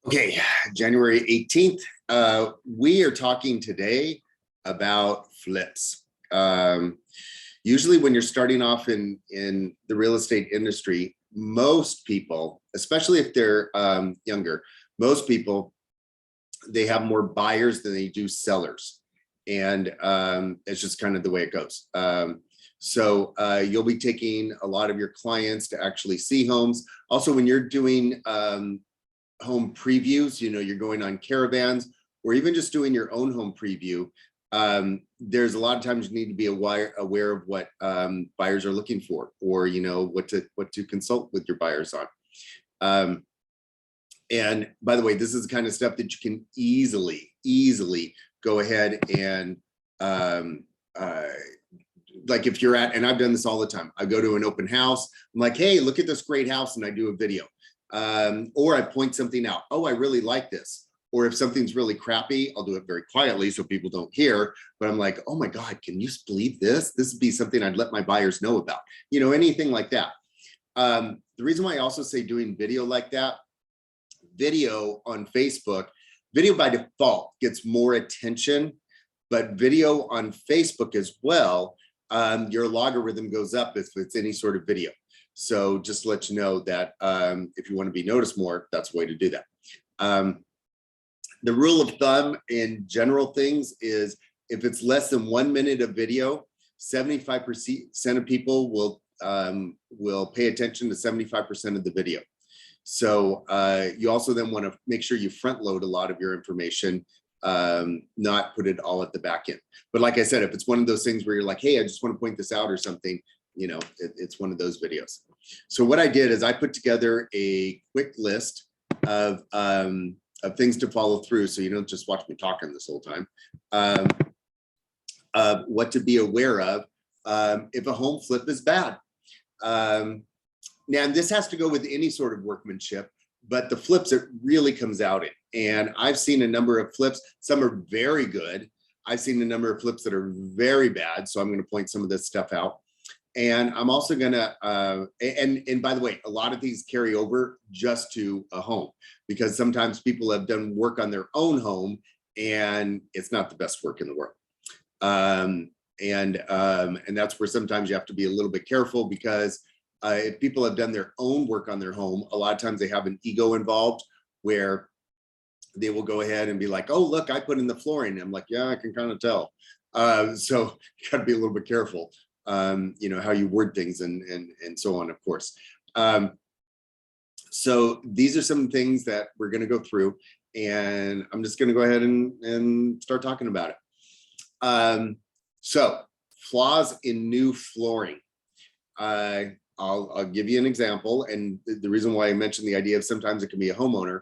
Okay, January 18th. We are talking today about flips. Usually when you're starting off in the real estate industry, most people, especially if they're younger, most people, they have more buyers than they do sellers. And it's just kind of the way it goes. So you'll be taking a lot of your clients to actually see homes. Also, when you're doing home previews, you're going on caravans or even just doing your own home preview, there's a lot of times you need to be aware of what buyers are looking for, or what to consult with your buyers on. And by the way, this is the kind of stuff that you can easily go ahead and like if you're at, and I've done this all the time, I go to an open house, I'm like, hey, look at this great house, and I do a video. Or I point something out. Oh, I really like this. Or if something's really crappy, I'll do it very quietly so people don't hear. But I'm like, oh my God, can you believe this? This would be something I'd let my buyers know about. Anything like that. The reason why I also say doing video like that, video on Facebook, video by default gets more attention, but video on Facebook as well, your logarithm goes up if it's any sort of video. So just to let you know that if you want to be noticed more, that's the way to do that. The rule of thumb in general things is if it's less than 1 minute of video, 75% of people will pay attention to 75% of the video. So you also then want to make sure you front load a lot of your information, not put it all at the back end. But like I said, if it's one of those things where you're like, hey, I just want to point this out or something, it's one of those videos. So what I did is I put together a quick list of things to follow through, so you don't just watch me talking this whole time, of what to be aware of if a home flip is bad. Now, this has to go with any sort of workmanship, but the flips, it really comes out in. And I've seen a number of flips. Some are very good. I've seen a number of flips that are very bad. So I'm going to point some of this stuff out. And I'm also going to, and by the way, a lot of these carry over just to a home, because sometimes people have done work on their own home and it's not the best work in the world. And that's where sometimes you have to be a little bit careful, because if people have done their own work on their home, a lot of times they have an ego involved where they will go ahead and be like, oh, look, I put in the flooring. I'm like, yeah, I can kind of tell. So you got to be a little bit careful, how you word things and so on, of course. So these are some things that we're going to go through, and I'm just going to go ahead and start talking about it. So flaws in new flooring. I'll give you an example. And the reason why I mentioned the idea of sometimes it can be a homeowner.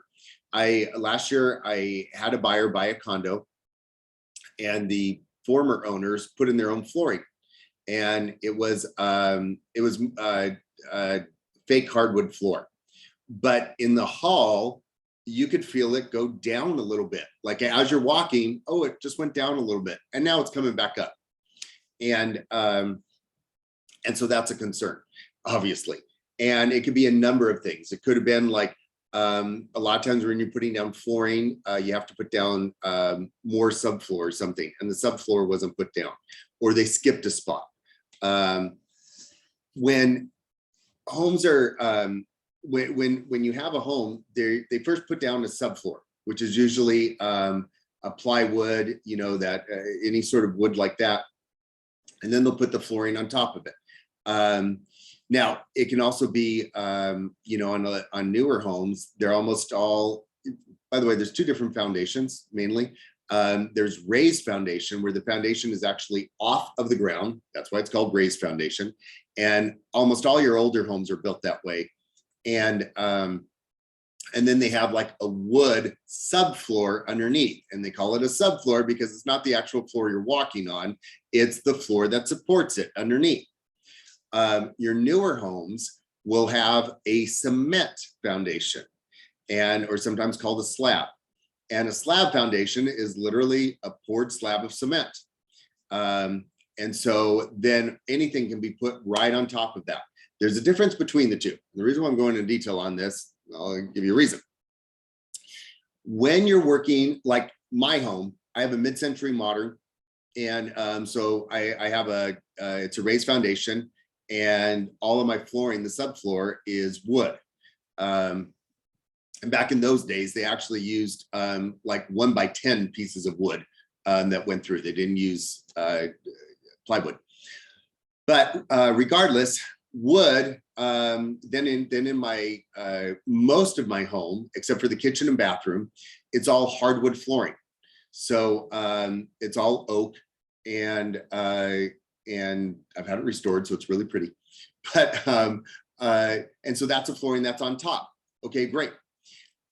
Last year I had a buyer buy a condo, and the former owners put in their own flooring, and it was fake hardwood floor. But in the hall, you could feel it go down a little bit. Like as you're walking, oh, it just went down a little bit, and now it's coming back up. And so that's a concern, obviously. And it could be a number of things. It could have been like, a lot of times when you're putting down flooring, you have to put down more subfloor or something, and the subfloor wasn't put down, or they skipped a spot. When homes are, when you have a home, they first put down a subfloor, which is usually a plywood, that any sort of wood like that, and then they'll put the flooring on top of it. Now, it can also be, on newer homes, they're almost all, by the way, there's two different foundations, mainly. There's raised foundation, where the foundation is actually off of the ground. That's why it's called raised foundation. And almost all your older homes are built that way. And then they have like a wood subfloor underneath, and they call it a subfloor because it's not the actual floor you're walking on. It's the floor that supports it underneath. Your newer homes will have a cement foundation, or sometimes called a slab. And a slab foundation is literally a poured slab of cement. And so then anything can be put right on top of that. There's a difference between the two. The reason why I'm going into detail on this, I'll give you a reason. When you're working, like my home, I have a mid-century modern, and so I have it's a raised foundation, and all of my flooring, the subfloor, is wood. And back in those days, they actually used like 1x10 pieces of wood that went through. They didn't use plywood. But regardless, wood, then in my most of my home, except for the kitchen and bathroom, it's all hardwood flooring. So it's all oak, and I've had it restored, so it's really pretty. But and so that's a flooring that's on top. Okay, great.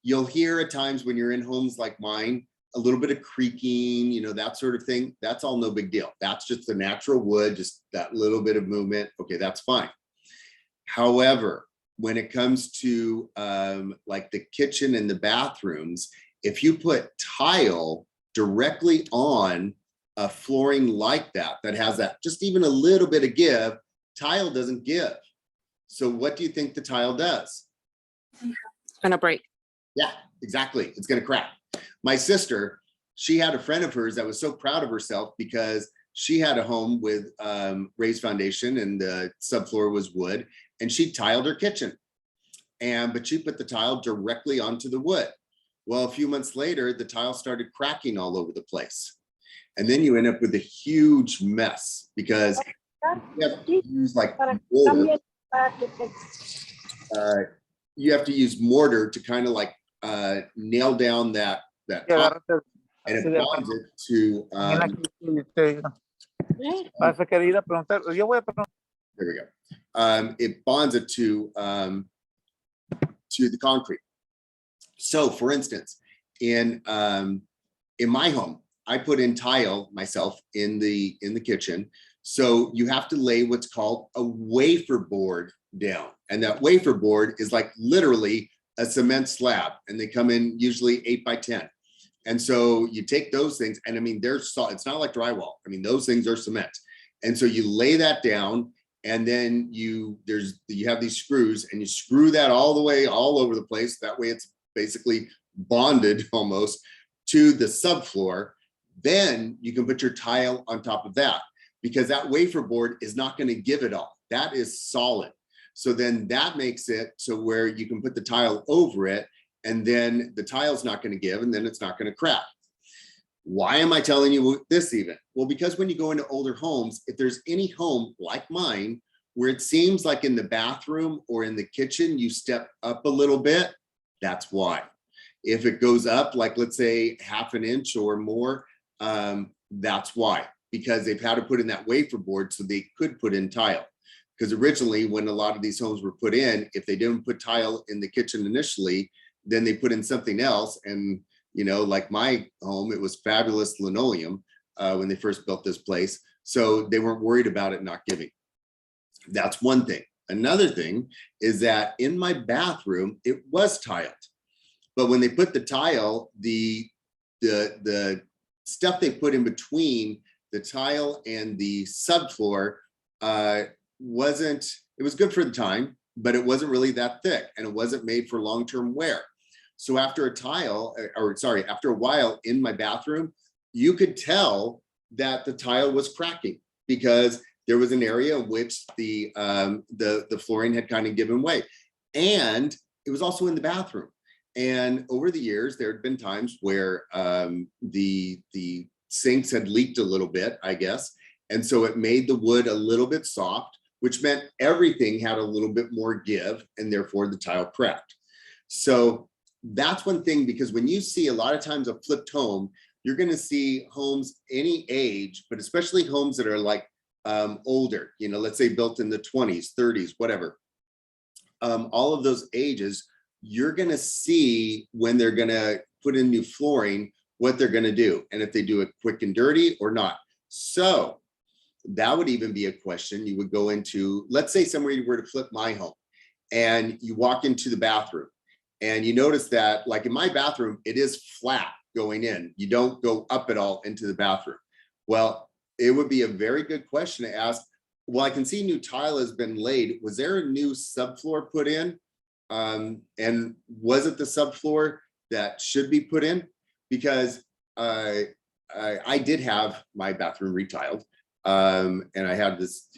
You'll hear at times when you're in homes like mine, a little bit of creaking, you know, that sort of thing. That's all no big deal. That's just the natural wood, just that little bit of movement. Okay, that's fine. However, when it comes to like the kitchen and the bathrooms, if you put tile directly on a flooring like that, that has that just even a little bit of give, tile doesn't give. So what do you think the tile does? It's gonna break. Yeah, exactly. It's going to crack. My sister, she had a friend of hers that was so proud of herself because she had a home with raised foundation and the subfloor was wood, and she tiled her kitchen. But she put the tile directly onto the wood. Well, a few months later, the tile started cracking all over the place. And then you end up with a huge mess because you have to use like mortar. You have to use mortar to kind of like nail down that top, and it bonds it to there we go. It bonds it to the concrete. So for instance, in my home, I put in tile myself in the kitchen. So you have to lay what's called a wafer board down. And that wafer board is like literally a cement slab, and they come in usually 8x10. And so you take those things, and I mean, it's not like drywall. I mean, those things are cement. And so you lay that down, and then you have these screws, and you screw that all the way all over the place. That way it's basically bonded almost to the subfloor. Then you can put your tile on top of that, because that wafer board is not going to give it all. That is solid. So then that makes it so where you can put the tile over it, and then the tile's not going to give, and then it's not going to crack. Why am I telling you this even? Well, because when you go into older homes, if there's any home like mine where it seems like in the bathroom or in the kitchen, you step up a little bit, that's why. If it goes up, like let's say 1/2 inch or more, that's why, because they've had to put in that wafer board so they could put in tile. Because originally, when a lot of these homes were put in, if they didn't put tile in the kitchen initially, then they put in something else. And, you know, like my home, it was fabulous linoleum when they first built this place. So they weren't worried about it not giving. That's one thing. Another thing is that in my bathroom, it was tiled. But when they put the tile, the stuff they put in between the tile and the subfloor it was good for the time, but it wasn't really that thick, and it wasn't made for long-term wear. So after after a while in my bathroom, you could tell that the tile was cracking because there was an area in which the flooring had kind of given way, and it was also in the bathroom. And over the years, there had been times where the sinks had leaked a little bit, I guess, and so it made the wood a little bit soft, which meant everything had a little bit more give, and therefore the tile cracked. So that's one thing, because when you see a lot of times a flipped home, you're going to see homes any age, but especially homes that are like older, you know, let's say built in the 20s, 30s, whatever. All of those ages, you're going to see when they're going to put in new flooring, what they're going to do, and if they do it quick and dirty or not. So that would even be a question you would go into. Let's say somewhere you were to flip my home, and you walk into the bathroom, and you notice that, like in my bathroom, it is flat going in. You don't go up at all into the bathroom. Well, it would be a very good question to ask. Well, I can see new tile has been laid. Was there a new subfloor put in? And was it the subfloor that should be put in, because I did have my bathroom retiled, and I had this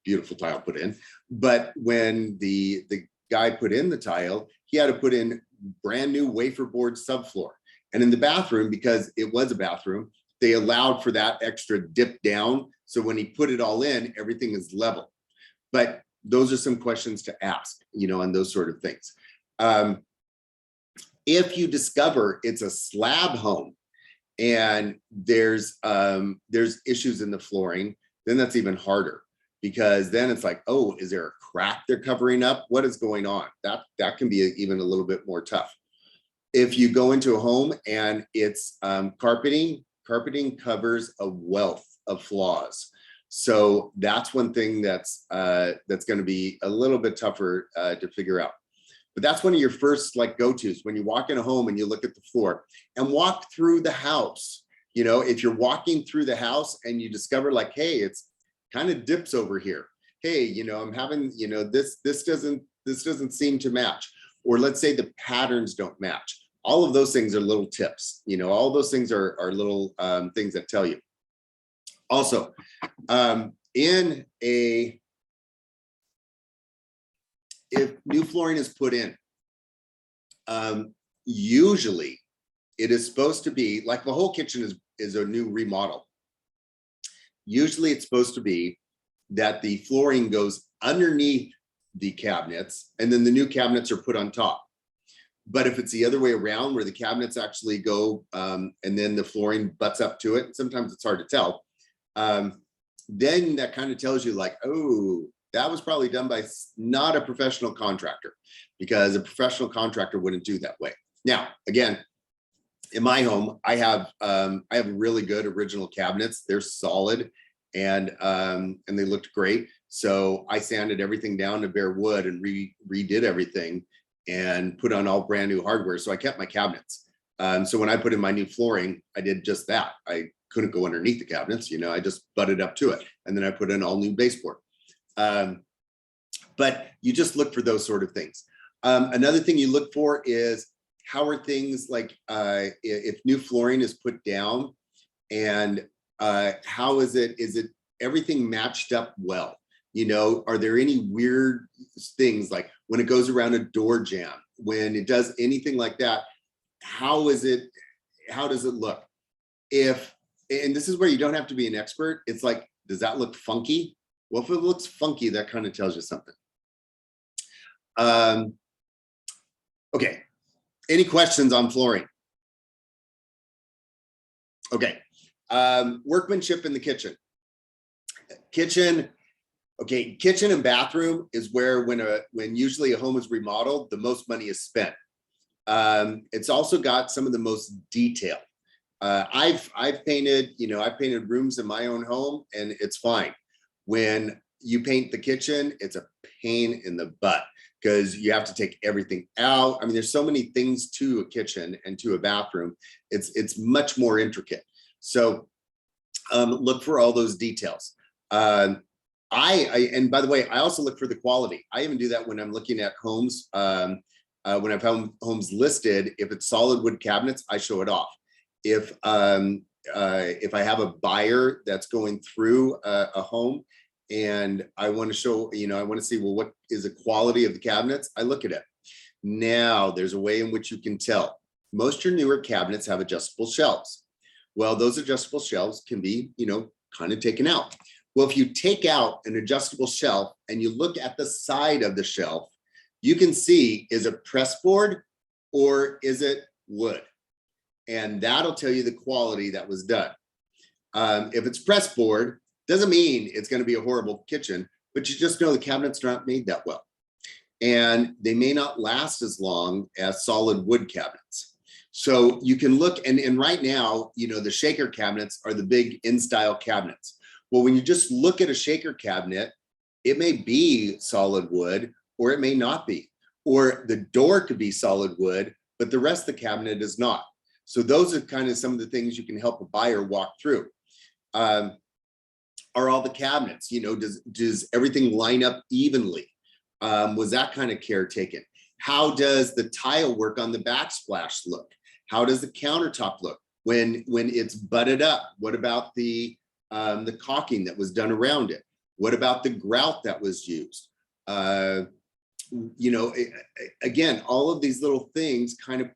beautiful tile put in. But when the guy put in the tile, he had to put in brand new wafer board subfloor. And in the bathroom, because it was a bathroom, they allowed for that extra dip down. So when he put it all in, everything is level. But those are some questions to ask, you know, and those sort of things. If you discover it's a slab home and there's issues in the flooring, then that's even harder, because then it's like, oh, is there a crack they're covering up? What is going on? That can be even a little bit more tough. If you go into a home and it's carpeting covers a wealth of flaws. So that's one thing that's going to be a little bit tougher to figure out. But that's one of your first like go-tos when you walk in a home and you look at the floor and walk through the house. You know, if you're walking through the house and you discover like, hey, it's kind of dips over here. Hey, you know, I'm having, you know, this doesn't seem to match. Or let's say the patterns don't match. All of those things are little tips. You know, all those things are little things that tell you. Also, if new flooring is put in, usually it is supposed to be like the whole kitchen is a new remodel. Usually it's supposed to be that the flooring goes underneath the cabinets and then the new cabinets are put on top. But if it's the other way around, where the cabinets actually go and then the flooring butts up to it, sometimes it's hard to tell. Then that kind of tells you like, oh, that was probably done by not a professional contractor, because a professional contractor wouldn't do that way. Now, again, in my home, I have really good original cabinets. They're solid and they looked great. So I sanded everything down to bare wood and redid everything and put on all brand new hardware. So I kept my cabinets. So when I put in my new flooring, I did just that. I couldn't go underneath the cabinets, you know, I just butted up to it. And then I put in all new baseboard. But you just look for those sort of things. Another thing you look for is, how are things like if new flooring is put down, and how is it everything matched up well? You know, are there any weird things like when it goes around a door jamb, when it does anything like that? How does it look? And this is where you don't have to be an expert. It's like, does that look funky? Well, if it looks funky, that kind of tells you something. Okay, any questions on flooring? Okay, workmanship in the kitchen. Kitchen and bathroom is where when usually a home is remodeled, the most money is spent. It's also got some of the most detail. I've painted rooms in my own home and it's fine. When you paint the kitchen, it's a pain in the butt because you have to take everything out. I mean, there's so many things to a kitchen and to a bathroom. It's much more intricate. So look for all those details. And by the way, I also look for the quality. I even do that when I'm looking at homes. When I've homes listed, if it's solid wood cabinets, I show it off. If I have a buyer that's going through a home and I want to show, I want to see, well, what is the quality of the cabinets? I look at it. Now, there's a way in which you can tell. Most of your newer cabinets have adjustable shelves. Well, those adjustable shelves can be, kind of taken out. Well, if you take out an adjustable shelf and you look at the side of the shelf, you can see, is it pressboard or is it wood? And that'll tell you the quality that was done. If it's pressboard, doesn't mean it's going to be a horrible kitchen, but you just know the cabinets are not made that well. And they may not last as long as solid wood cabinets. So you can look, and right now, the shaker cabinets are the big in-style cabinets. Well, when you just look at a shaker cabinet, it may be solid wood or it may not be. Or the door could be solid wood, but the rest of the cabinet is not. So those are kind of some of the things you can help a buyer walk through. Are all the cabinets, does everything line up evenly? Was that kind of care taken? How does the tile work on the backsplash look? How does the countertop look when it's butted up? What about the caulking that was done around it? What about the grout that was used? You know, again, all of these little things kind of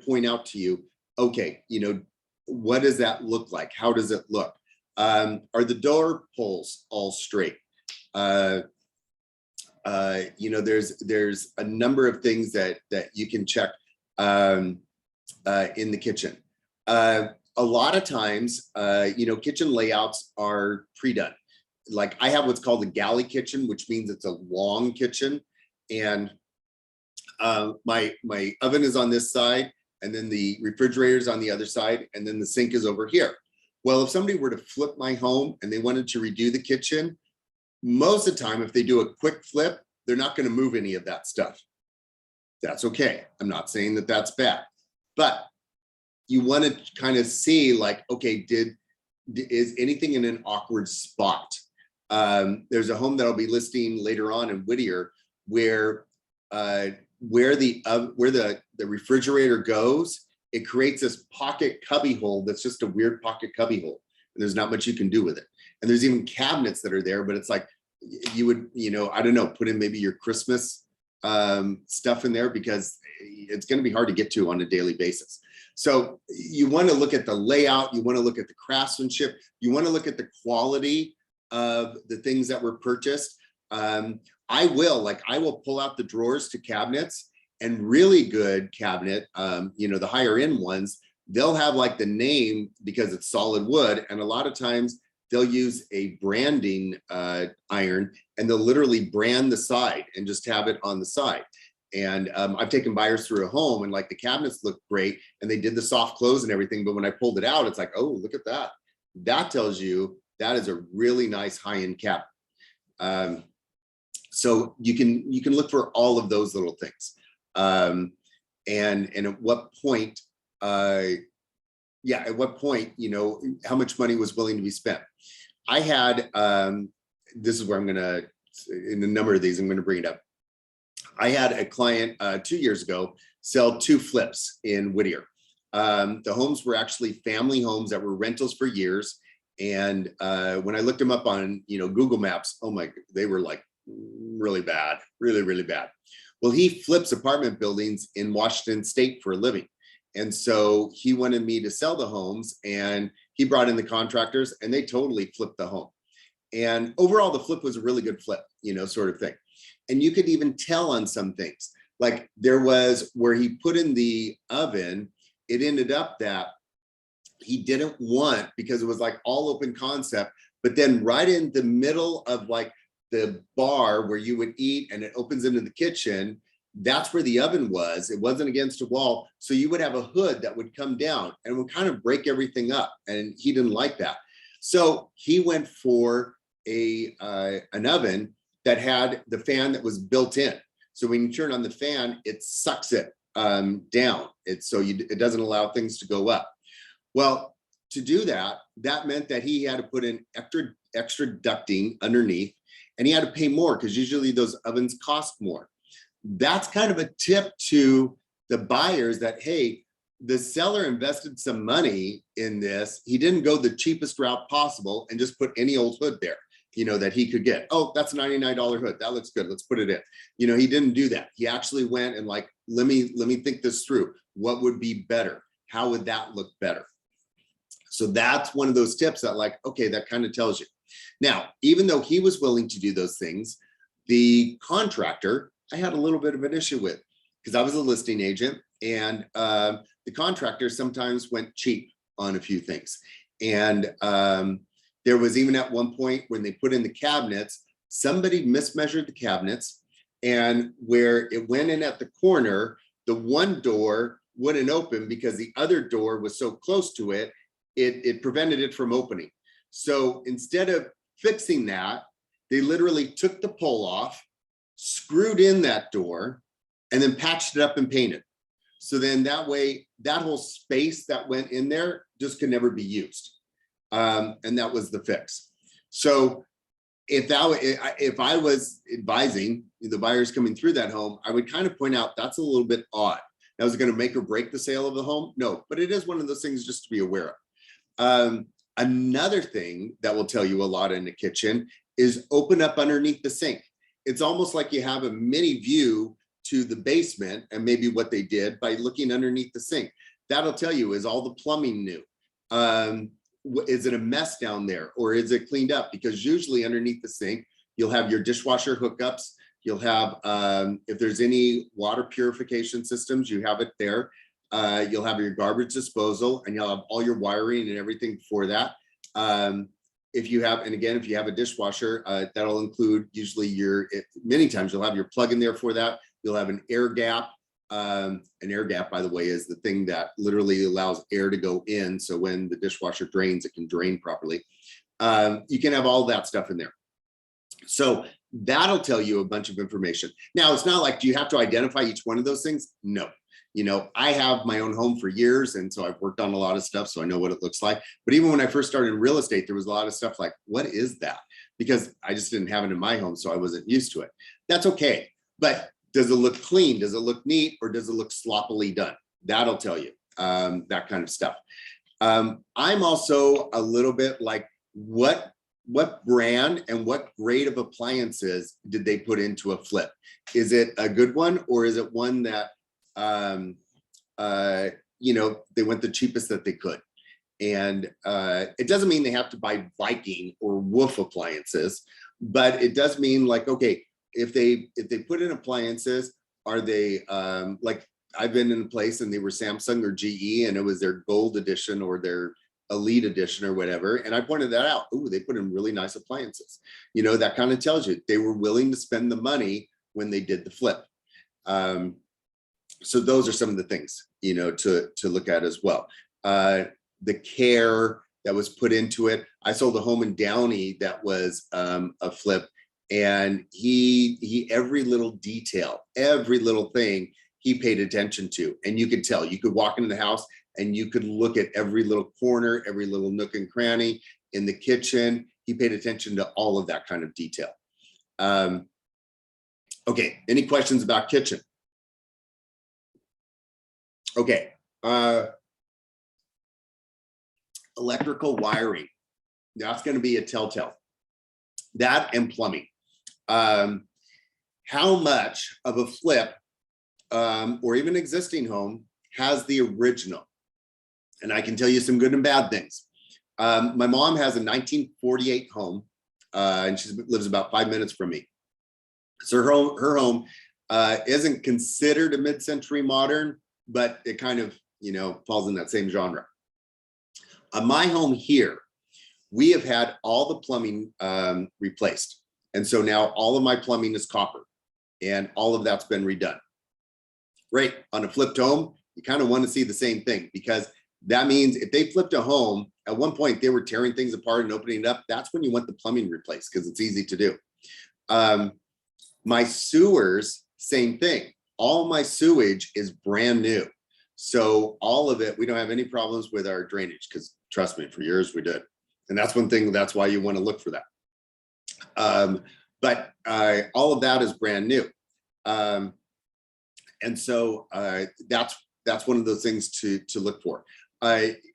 point out to you, okay, you know, what does that look like? How does it look? Are the door pulls all straight? You know, there's a number of things that you can check in the kitchen. A lot of times, you know, kitchen layouts are pre-done. Like I have what's called a galley kitchen, which means it's a long kitchen. And my oven is on this side, and then the refrigerator is on the other side, and then the sink is over here. Well, if somebody were to flip my home and they wanted to redo the kitchen, most of the time, if they do a quick flip, they're not going to move any of that stuff. That's okay. I'm not saying that that's bad, but you want to kind of see like, okay, is anything in an awkward spot? There's a home that I'll be listing later on in Whittier where the refrigerator goes, it creates this pocket cubby hole that's just a weird pocket cubby hole, and there's not much you can do with it. And there's even cabinets that are there, but it's like you would, you know, I don't know, put in maybe your Christmas stuff in there because it's going to be hard to get to on a daily basis. So you want to look at the layout, you want to look at the craftsmanship, you want to look at the quality of the things that were purchased. I will pull out the drawers to cabinets, and really good cabinet, you know, the higher end ones, they'll have like the name because it's solid wood. And a lot of times they'll use a branding iron, and they'll literally brand the side and just have it on the side. And I've taken buyers through a home and like the cabinets look great and they did the soft close and everything. But when I pulled it out, it's like, oh, look at that. That tells you that is a really nice high-end cabinet. So you can look for all of those little things. And at what point, at what point, you know, how much money was willing to be spent. I had, this is where I'm gonna, in a number of these, I'm gonna bring it up. I had a client 2 years ago sell 2 flips in Whittier. The homes were actually family homes that were rentals for years. And when I looked them up on, you know, Google Maps, oh my, they were like really bad, really, really bad. Well, he flips apartment buildings in Washington State for a living. And so he wanted me to sell the homes, and he brought in the contractors and they totally flipped the home. And overall, the flip was a really good flip, you know, sort of thing. And you could even tell on some things, like there was where he put in the oven, it ended up that he didn't want, because it was like all open concept, but then right in the middle of like the bar where you would eat and it opens into the kitchen, that's where the oven was. It wasn't against a wall. So you would have a hood that would come down and would kind of break everything up. And he didn't like that. So he went for an oven that had the fan that was built in. So when you turn on the fan, it sucks it down. It doesn't allow things to go up. Well, to do that, that meant that he had to put in extra ducting underneath, and he had to pay more because usually those ovens cost more. That's kind of a tip to the buyers that, hey, the seller invested some money in this. He didn't go the cheapest route possible and just put any old hood there, you know, that he could get. Oh, that's a $99 hood. That looks good. Let's put it in. You know, he didn't do that. He actually went and like, let me think this through. What would be better? How would that look better? So that's one of those tips that like, okay, that kind of tells you. Now, even though he was willing to do those things, the contractor, I had a little bit of an issue with, because I was a listing agent, and the contractor sometimes went cheap on a few things. And there was even at one point when they put in the cabinets, somebody mismeasured the cabinets, and where it went in at the corner, the one door wouldn't open because the other door was so close to it, it prevented it from opening. So instead of fixing that, they literally took the pole off, screwed in that door, and then patched it up and painted. So then that way, that whole space that went in there just could never be used. And that was the fix. So if I was advising the buyers coming through that home, I would kind of point out that's a little bit odd. Now, is it going to make or break the sale of the home? No, but it is one of those things just to be aware of. Another thing that will tell you a lot in the kitchen is open up underneath the sink. It's almost like you have a mini view to the basement and maybe what they did by looking underneath the sink. That'll tell you, is all the plumbing new? Is it a mess down there, or is it cleaned up? Because usually underneath the sink, you'll have your dishwasher hookups. You'll have, if there's any water purification systems, you have it there. You'll have your garbage disposal, and you'll have all your wiring and everything for that. If you have, and again, if you have a dishwasher, that'll include usually many times you'll have your plug in there for that. You'll have an air gap. An air gap, by the way, is the thing that literally allows air to go in. So when the dishwasher drains, it can drain properly. You can have all that stuff in there. So that'll tell you a bunch of information. Now, it's not like, do you have to identify each one of those things? No. You know, I have my own home for years, and so I've worked on a lot of stuff, so I know what it looks like. But even when I first started in real estate, there was a lot of stuff like, what is that? Because I just didn't have it in my home, so I wasn't used to it. That's okay. But does it look clean? Does it look neat? Or does it look sloppily done? That'll tell you that kind of stuff. I'm also a little bit like, what brand and what grade of appliances did they put into a flip? Is it a good one, or is it one that you know, they went the cheapest that they could? And it doesn't mean they have to buy Viking or Wolf appliances, but it does mean, like, okay, if they put in appliances, are they like, I've been in a place and they were Samsung or GE, and it was their gold edition or their elite edition or whatever, and I pointed that out. Ooh, they put in really nice appliances. You know, that kind of tells you they were willing to spend the money when they did the flip. So those are some of the things, you know, to look at as well. The care that was put into it. I sold a home in Downey that was a flip, and he every little detail, every little thing he paid attention to. And you could tell, you could walk into the house and you could look at every little corner, every little nook and cranny in the kitchen. He paid attention to all of that kind of detail. Okay, any questions about kitchen? Okay, electrical wiring, that's going to be a telltale. That and plumbing. How much of a flip or even existing home has the original? And I can tell you some good and bad things. My mom has a 1948 home, and she lives about 5 minutes from me. So her home isn't considered a mid-century modern, but it kind of, you know, falls in that same genre. My home here, we have had all the plumbing replaced. And so now all of my plumbing is copper, and all of that's been redone. Great. On a flipped home, you kind of want to see the same thing, because that means if they flipped a home, at one point they were tearing things apart and opening it up. That's when you want the plumbing replaced, because it's easy to do. My sewers, same thing. All my sewage is brand new. So all of it, we don't have any problems with our drainage, because trust me, for years we did. And that's one thing, that's why you want to look for that. But all of that is brand new. And so that's one of those things to look for.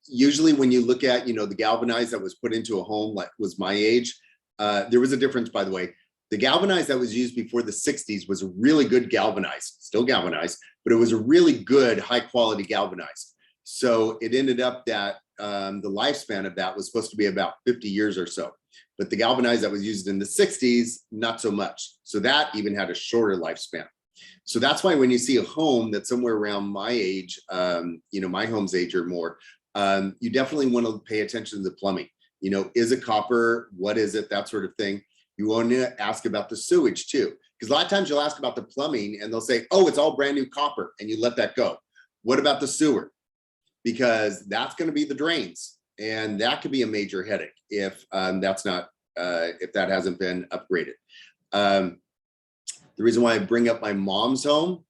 Usually when you look at, you know, the galvanized that was put into a home, like was my age, there was a difference, by the way. The galvanized that was used before the 60s was a really good galvanized, still galvanized, but it was a really good high quality galvanized. So it ended up that the lifespan of that was supposed to be about 50 years or so. But the galvanized that was used in the 60s, not so much. So that even had a shorter lifespan. So that's why when you see a home that's somewhere around my age, you know, my home's age or more, you definitely want to pay attention to the plumbing. You know, is it copper? What is it? That sort of thing. You want to ask about the sewage too, because a lot of times you'll ask about the plumbing and they'll say, oh, it's all brand new copper, and you let that go. What about the sewer? Because that's going to be the drains, and that could be a major headache if that's not, if that hasn't been upgraded. The reason why I bring up my mom's home,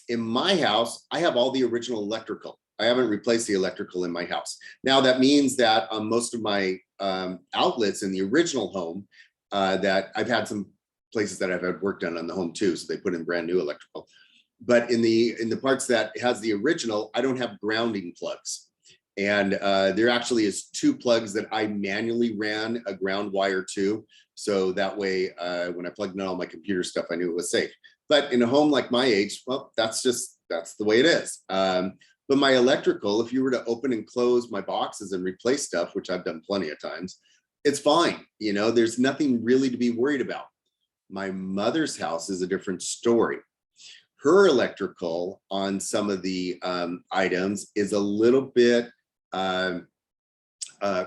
in my house, I have all the original electrical. I haven't replaced the electrical in my house. Now that means that most of my outlets in the original home, that I've had some places that I've had work done on the home too, so they put in brand new electrical. But in the parts that has the original, I don't have grounding plugs. And there actually is 2 plugs that I manually ran a ground wire to. So that way, when I plugged in all my computer stuff, I knew it was safe. But in a home like my age, well, that's the way it is. But my electrical, if you were to open and close my boxes and replace stuff, which I've done plenty of times, it's fine. You know, there's nothing really to be worried about. My mother's house is a different story. Her electrical on some of the items is a little bit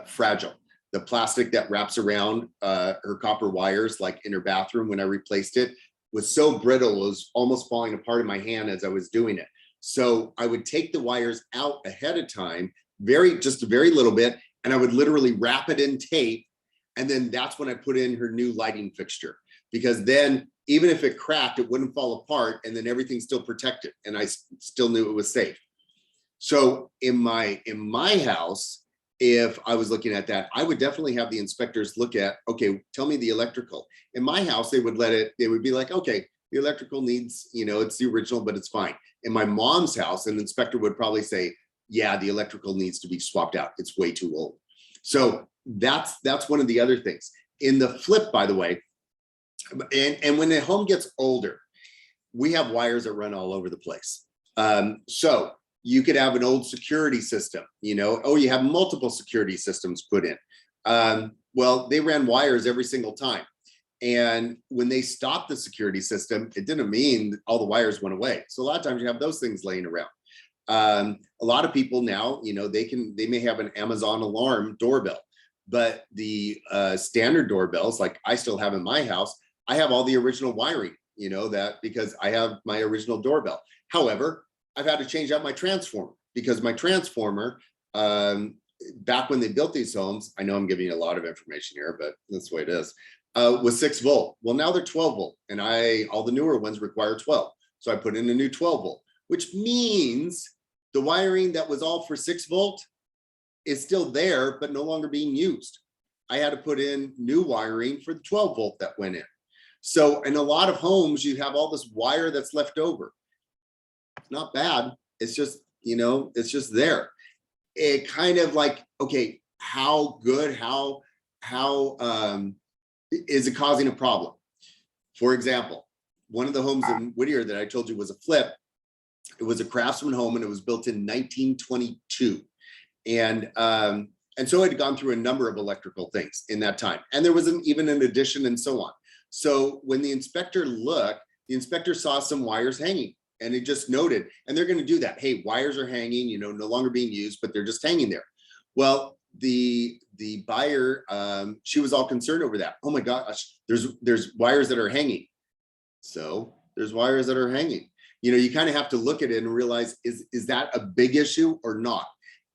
fragile. The plastic that wraps around her copper wires, like in her bathroom when I replaced it, was so brittle, it was almost falling apart in my hand as I was doing it. So I would take the wires out ahead of time, just a very little bit, and I would literally wrap it in tape. And then that's when I put in her new lighting fixture, because then even if it cracked, it wouldn't fall apart, and then everything's still protected, and I still knew it was safe. So in my house, if I was looking at that, I would definitely have the inspectors look at, okay, tell me the electrical. In my house, they would be like, okay, the electrical needs, you know, it's the original, but it's fine. In my mom's house, an inspector would probably say, yeah, the electrical needs to be swapped out. It's way too old. So that's one of the other things. In the flip, by the way, and when the home gets older, we have wires that run all over the place. So you could have an old security system, you know, oh, you have multiple security systems put in. Well, they ran wires every single time. And when they stopped the security system, it didn't mean all the wires went away. So a lot of times you have those things laying around. A lot of people now, you know, they may have an Amazon alarm doorbell, but the standard doorbells, like I still have in my house, I have all the original wiring, you know, that because I have my original doorbell. However, I've had to change out my transformer, because my transformer, back when they built these homes, I know I'm giving you a lot of information here, but that's the way it is, was 6 volt. Well, now they're 12 volt, and all the newer ones require 12. So I put in a new 12 volt, which means the wiring that was all for 6 volt is still there, but no longer being used. I had to put in new wiring for the 12 volt that went in. So in a lot of homes, you have all this wire that's left over. Not bad. It's just, you know, it's just there. It kind of like, okay, how good, how is it causing a problem? For example, one of the homes in Whittier that I told you was a flip, it was a Craftsman home, and it was built in 1922. And so it had gone through a number of electrical things in that time. And there was even an addition and so on. So when the inspector looked, the inspector saw some wires hanging, and it just noted, and they're going to do that. Hey, wires are hanging, you know, no longer being used, but they're just hanging there. Well, the buyer, she was all concerned over that. Oh my gosh, there's wires that are hanging. So there's wires that are hanging. You know, you kind of have to look at it and realize, is that a big issue or not?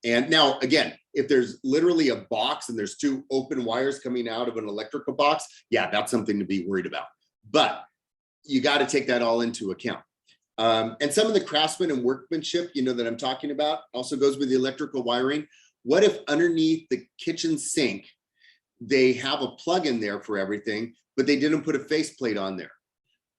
And now, again, if there's literally a box and there's 2 open wires coming out of an electrical box, yeah, that's something to be worried about. But you got to take that all into account. And some of the craftsman and workmanship, you know, that I'm talking about also goes with the electrical wiring. What if underneath the kitchen sink, they have a plug in there for everything, but they didn't put a faceplate on there?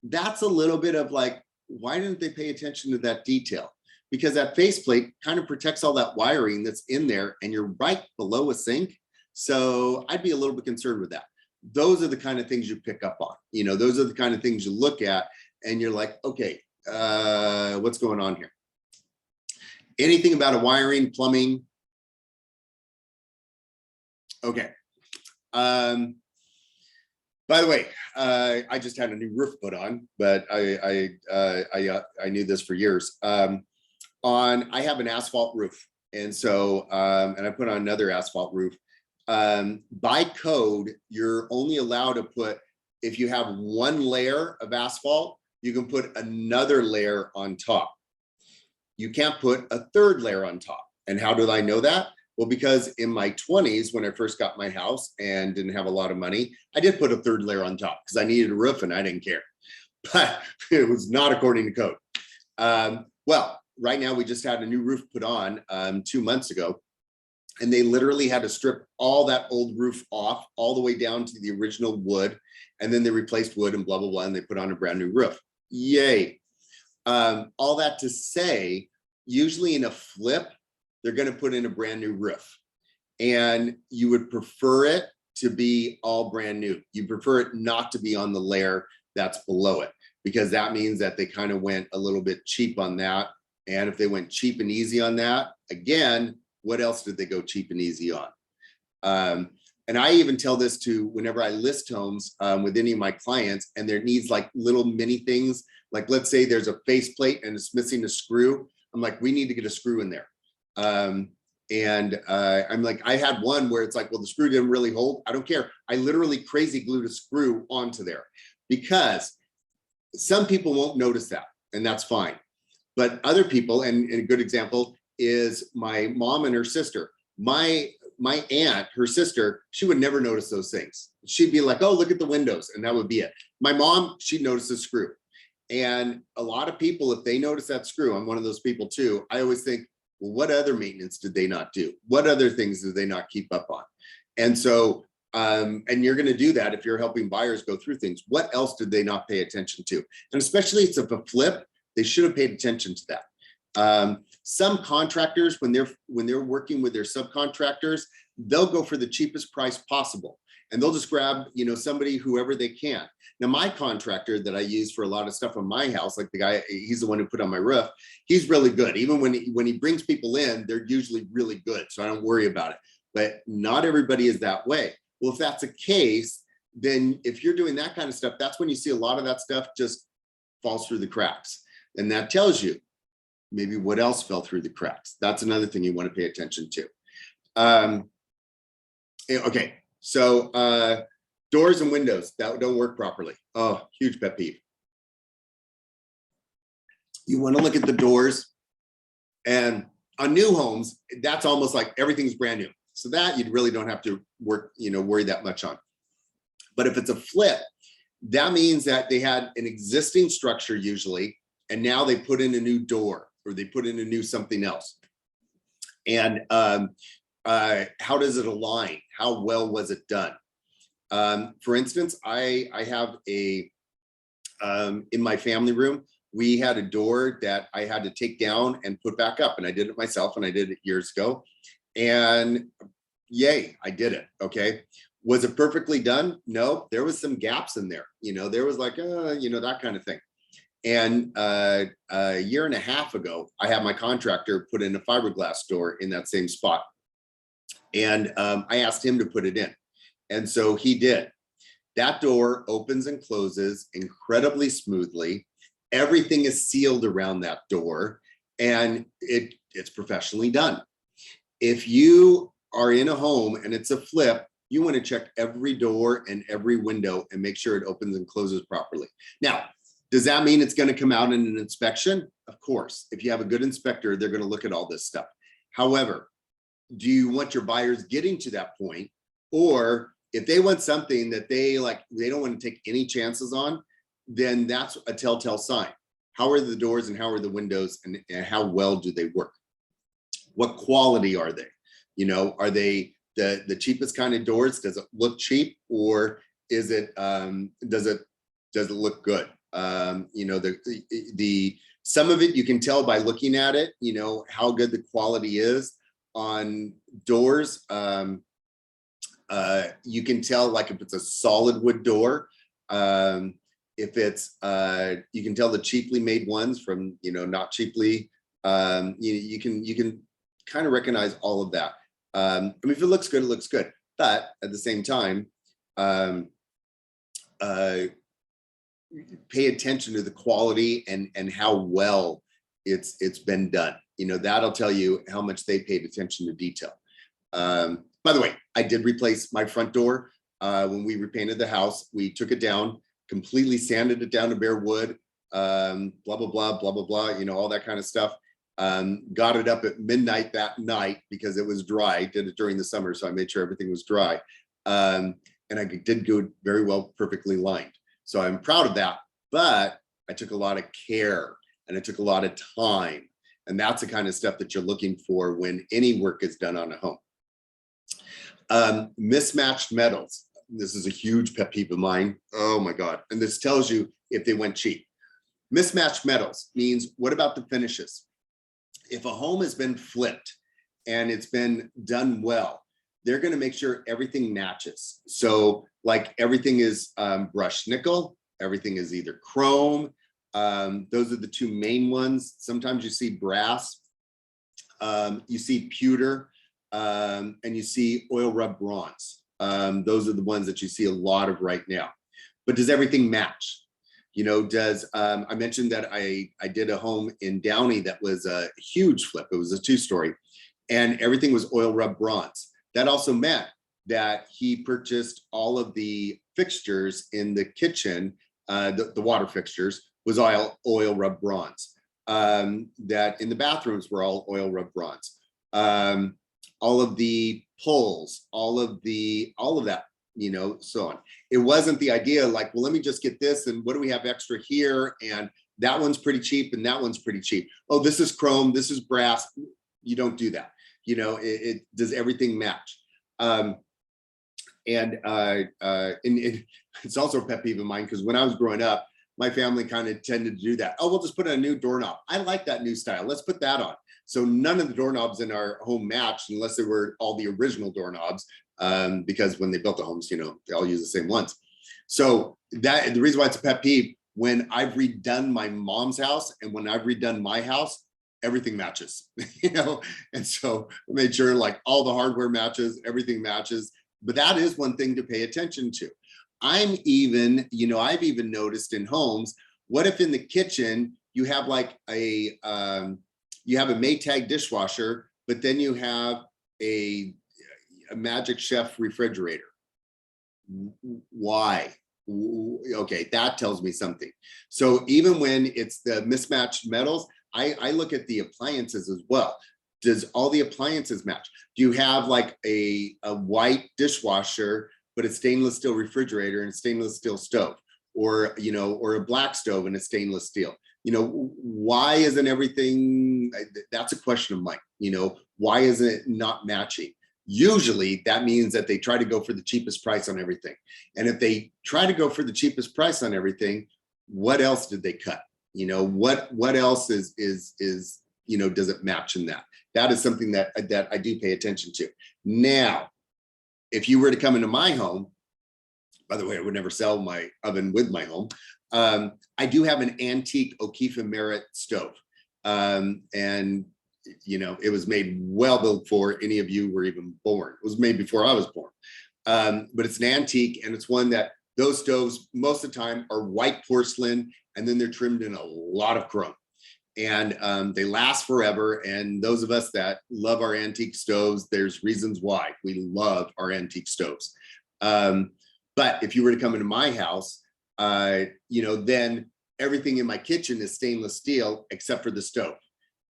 That's a little bit of like, why didn't they pay attention to that detail? Because that faceplate kind of protects all that wiring that's in there, and you're right below a sink. So I'd be a little bit concerned with that. Those are the kind of things you pick up on. You know, those are the kind of things you look at and you're like, okay, what's going on here? Anything about a wiring, plumbing? Okay. By the way, I just had a new roof put on, but I knew this for years. I have an asphalt roof, and so and I put on another asphalt roof. By code, you're only allowed to put, if you have 1 layer of asphalt, you can put another layer on top. You can't put a 3rd layer on top. And how did I know that? Well, because in my 20s, when I first got my house and didn't have a lot of money, I did put a 3rd layer on top because I needed a roof and I didn't care. But it was not according to code. Well, right now we just had a new roof put on 2 months ago. And they literally had to strip all that old roof off all the way down to the original wood. And then they replaced wood and blah, blah, blah. And they put on a brand new roof. Yay. All that to say, usually in a flip, they're going to put in a brand new roof. And you would prefer it to be all brand new. You prefer it not to be on the layer that's below it, because that means that they kind of went a little bit cheap on that. And if they went cheap and easy on that, again, what else did they go cheap and easy on? And I even tell this to whenever I list homes with any of my clients, and there needs like little mini things, like let's say there's a faceplate and it's missing a screw. I'm like, we need to get a screw in there. I'm like, I had one where it's like, well, the screw didn't really hold. I don't care. I literally crazy glued a screw onto there, because some people won't notice that, and that's fine. But other people, and a good example is my mom and her sister. My aunt, her sister, she would never notice those things. She'd be like, oh, look at the windows, and that would be it. My mom, she'd notice the screw. And a lot of people, if they notice that screw, I'm one of those people too, I always think, well, what other maintenance did they not do? What other things did they not keep up on? And so, and you're going to do that if you're helping buyers go through things. What else did they not pay attention to? And especially if it's a flip, they should have paid attention to that. Some contractors, when they're working with their subcontractors, they'll go for the cheapest price possible, and they'll just grab, you know, somebody, whoever they can. Now, my contractor that I use for a lot of stuff on my house, like the guy, he's the one who put on my roof. He's really good. Even when he brings people in, they're usually really good, so I don't worry about it. But not everybody is that way. Well, if that's the case, then if you're doing that kind of stuff, that's when you see a lot of that stuff just falls through the cracks. And that tells you maybe what else fell through the cracks. That's another thing you want to pay attention to. Okay, so doors and windows that don't work properly. Oh, huge pet peeve. You want to look at the doors, and on new homes, that's almost like everything's brand new. So that you really don't have to worry that much on. But if it's a flip, that means that they had an existing structure usually, and now they put in a new door, or they put in a new something else. And how does it align? How well was it done? For instance, I have in my family room, we had a door that I had to take down and put back up, and I did it myself, and I did it years ago. And yay, I did it. Okay. Was it perfectly done? No, there was some gaps in there. You know, there was like, that kind of thing. And a year and a half ago, I had my contractor put in a fiberglass door in that same spot. And I asked him to put it in. And so he did. That door opens and closes incredibly smoothly. Everything is sealed around that door, and it's professionally done. If you are in a home and it's a flip, you want to check every door and every window and make sure it opens and closes properly. Now, does that mean it's going to come out in an inspection? Of course. If you have a good inspector, they're going to look at all this stuff. However, do you want your buyers getting to that point? Or if they want something that they don't want to take any chances on, then that's a telltale sign. How are the doors and how are the windows, and how well do they work? What quality are they? You know, are they the cheapest kind of doors? Does it look cheap, or is it does it look good? You know, the some of it you can tell by looking at it, you know, how good the quality is on doors. You can tell, like, if it's a solid wood door, if it's you can tell the cheaply made ones from, you know, not cheaply. You can kind of recognize all of that. I mean, if it looks good, it looks good. But at the same time, pay attention to the quality and how well it's been done. You know, that'll tell you how much they paid attention to detail. By the way, I did replace my front door when we repainted the house. We took it down, completely sanded it down to bare wood, blah, blah, blah, blah, blah, blah, you know, all that kind of stuff. Got it up at midnight that night because it was dry. Did it during the summer, so I made sure everything was dry. And I did go very well, perfectly lined. So I'm proud of that, but I took a lot of care and it took a lot of time. And that's the kind of stuff that you're looking for when any work is done on a home. Mismatched metals. This is a huge pet peeve of mine. Oh my God. And this tells you if they went cheap. Mismatched metals means, what about the finishes? If a home has been flipped and it's been done well, they're going to make sure everything matches. So like everything is brushed nickel, everything is either chrome. Those are the two main ones. Sometimes you see brass, you see pewter, and you see oil rub bronze. Those are the ones that you see a lot of right now. But does everything match? You know, does I mentioned that I did a home in Downey that was a huge flip. It was a 2-story, and everything was oil rub bronze. That also meant that he purchased all of the fixtures in the kitchen, the water fixtures was oil rub bronze. That in the bathrooms were all oil rub bronze. All of the pulls, all of that, you know, so on. It wasn't the idea like, well, let me just get this, and what do we have extra here? And that one's pretty cheap, and that one's pretty cheap. Oh, this is chrome, this is brass. You don't do that. You know, it does everything match. It's also a pet peeve of mine, because when I was growing up, my family kind of tended to do that. Oh, we'll just put a new doorknob. I like that new style. Let's put that on. So none of the doorknobs in our home matched unless they were all the original doorknobs, because when they built the homes, you know, they all use the same ones. So that the reason why it's a pet peeve, when I've redone my mom's house and when I've redone my house, everything matches, you know? And so I made sure like all the hardware matches, everything matches. But that is one thing to pay attention to. I've even noticed in homes, what if in the kitchen you have like a Maytag dishwasher, but then you have a Magic Chef refrigerator? Why? Okay, that tells me something. So even when it's the mismatched metals, I look at the appliances as well. Does all the appliances match? Do you have like a white dishwasher, but a stainless steel refrigerator and a stainless steel stove, or, you know, or a black stove and a stainless steel? You know, why isn't everything, that's a question of mine, you know, why isn't it not matching? Usually that means that they try to go for the cheapest price on everything. And if they try to go for the cheapest price on everything, what else did they cut? You know, what else is, you know, does it match in that? That is something that I do pay attention to. Now, if you were to come into my home, by the way, I would never sell my oven with my home. I do have an antique O'Keefe and Merritt stove. And, you know, it was made well before any of you were even born. It was made before I was born. But it's an antique, and it's one that those stoves, most of the time, are white porcelain, and then they're trimmed in a lot of chrome. And they last forever. And those of us that love our antique stoves, there's reasons why we love our antique stoves. But if you were to come into my house, you know, then everything in my kitchen is stainless steel except for the stove.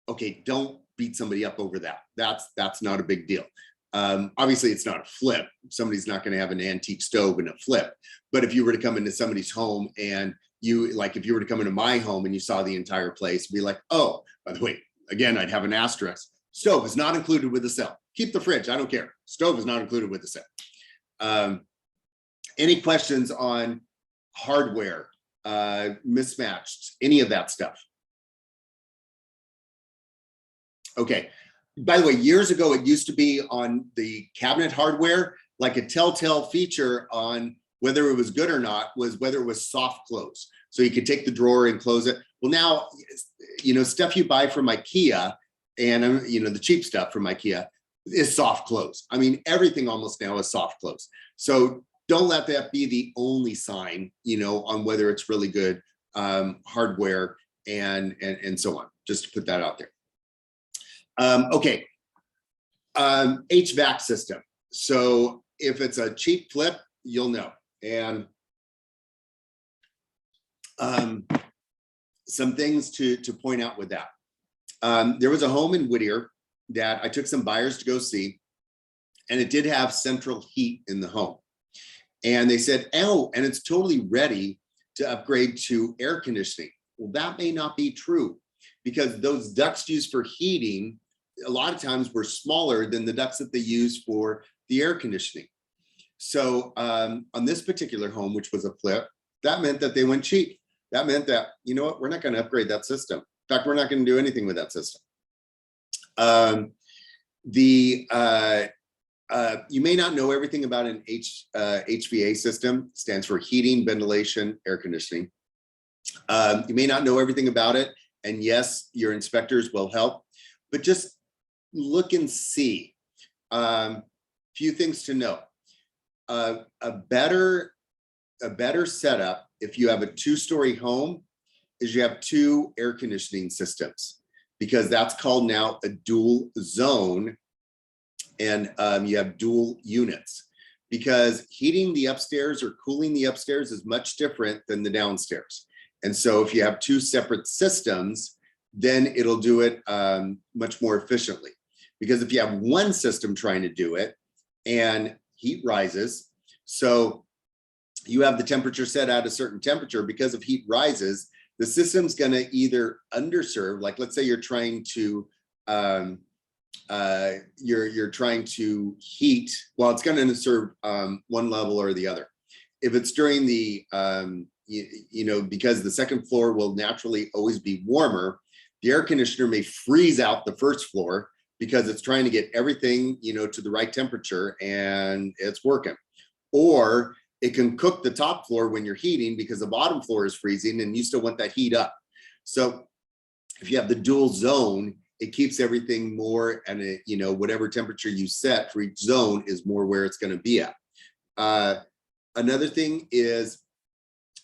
Okay, don't beat somebody up over that. That's not a big deal. Obviously, it's not a flip. Somebody's not going to have an antique stove in a flip. But if you were to come into somebody's home, and you, like, if you were to come into my home and you saw the entire place, be like, oh, by the way, again, I'd have an asterisk. Stove is not included with the sale. Keep the fridge, I don't care. Stove is not included with the sale. Any questions on hardware, mismatched, any of that stuff? Okay. By the way, years ago, it used to be on the cabinet hardware, like a telltale feature on whether it was good or not was whether it was soft close. So you could take the drawer and close it. Well, now, you know, stuff you buy from IKEA, and, you know, the cheap stuff from IKEA is soft close. I mean, everything almost now is soft close. So don't let that be the only sign, you know, on whether it's really good hardware and so on, just to put that out there. Okay, HVAC system. So if it's a cheap flip, you'll know. And some things to point out with that. There was a home in Whittier that I took some buyers to go see, and it did have central heat in the home. And they said, oh, and it's totally ready to upgrade to air conditioning. Well, that may not be true, because those ducts used for heating a lot of times were smaller than the ducts that they use for the air conditioning. So on this particular home, which was a flip, that meant that they went cheap. That meant that, you know what, we're not going to upgrade that system. In fact, we're not going to do anything with that system. You may not know everything about an HVA system. It stands for heating, ventilation, air conditioning. You may not know everything about it. And yes, your inspectors will help, but just look and see. Few things to know. A better setup, if you have a 2-story home, is you have 2 air conditioning systems, because that's called now a dual zone, and you have dual units, because heating the upstairs or cooling the upstairs is much different than the downstairs. And so if you have 2 separate systems, then it'll do it much more efficiently. Because if you have one system trying to do it and heat rises, so you have the temperature set at a certain temperature, because if heat rises, the system's going to either underserve, like let's say you're trying to you're trying to heat, well, it's going to serve one level or the other. If it's during the you know, because the second floor will naturally always be warmer, the air conditioner may freeze out the first floor because it's trying to get everything, you know, to the right temperature, and it's working. Or it can cook the top floor when you're heating because the bottom floor is freezing and you still want that heat up. So if you have the dual zone, it keeps everything more, and it, you know, whatever temperature you set for each zone is more where it's going to be at. Another thing is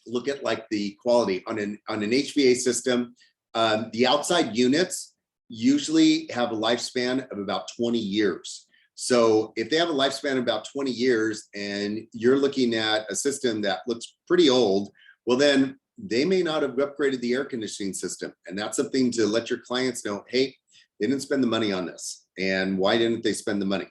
look at like the quality on an HVA system. The outside units usually have a lifespan of about 20 years. So if they have a lifespan of about 20 years and you're looking at a system that looks pretty old, well, then they may not have upgraded the air conditioning system. And that's something to let your clients know, hey, they didn't spend the money on this. And why didn't they spend the money?